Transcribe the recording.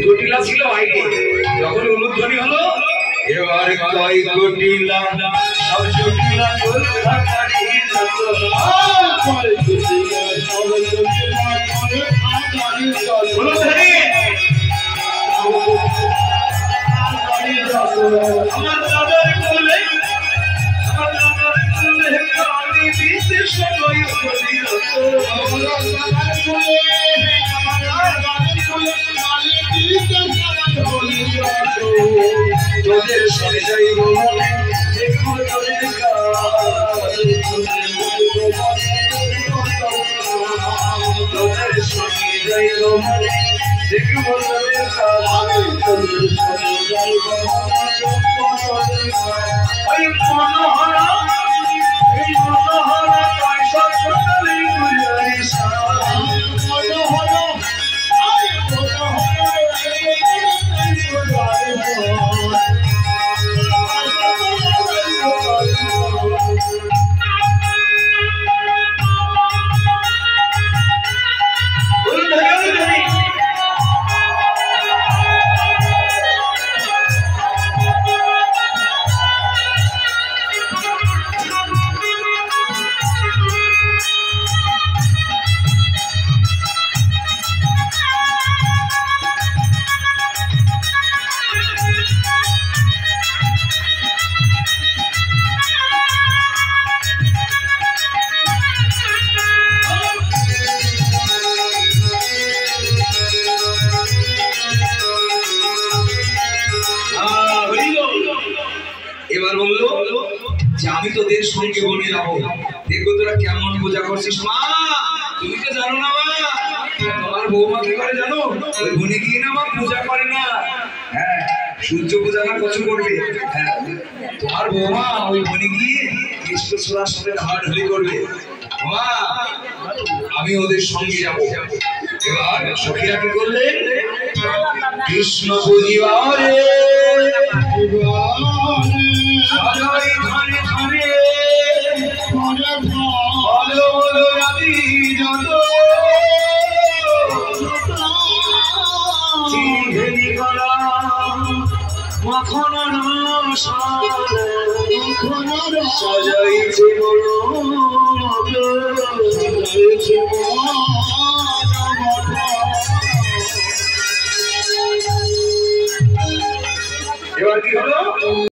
জটিলা ছিল বাইরে, যখন উলুধ্বনি হলো এবার কয় জটিলা সব জটিলা কলকাতারি যত উলুধ্বনি আমার দাদার বলে কালী দিতে সবাই তোদের সরে যাইব মনে দেখো তোদের তোদের সরে যাইব মনে দেখো তোদের ওই মনোহরা এই মনোহরা পয়সা সোনালি গুজারিশ মনোহরা এবার বললো যে আমি তোদের সঙ্গে বনে যাবো, দেখবো তোরা কেমন পূজা করছিস। মা তুমি তো জানো না মা, তোমার বৌমা কি করে জানো, ওই বনে গিয়ে না মা পূজা করে না, হ্যাঁ সূর্য পূজা না কত করবে, হ্যাঁ তোমার বৌমা ওই বনে গিয়ে কৃষ্ণচূড়ার সাথে ঢালাঢালি করবে। মা আমি ওদের সঙ্গে যাবো। এবার সখীরা কি করলেন, কৃষ্ণ বুঝিবারে ধরে ধরে ধরে বলো বলো রাধি যত চিনি করা মাখন সাজাইছে বড় এবার কি হলো।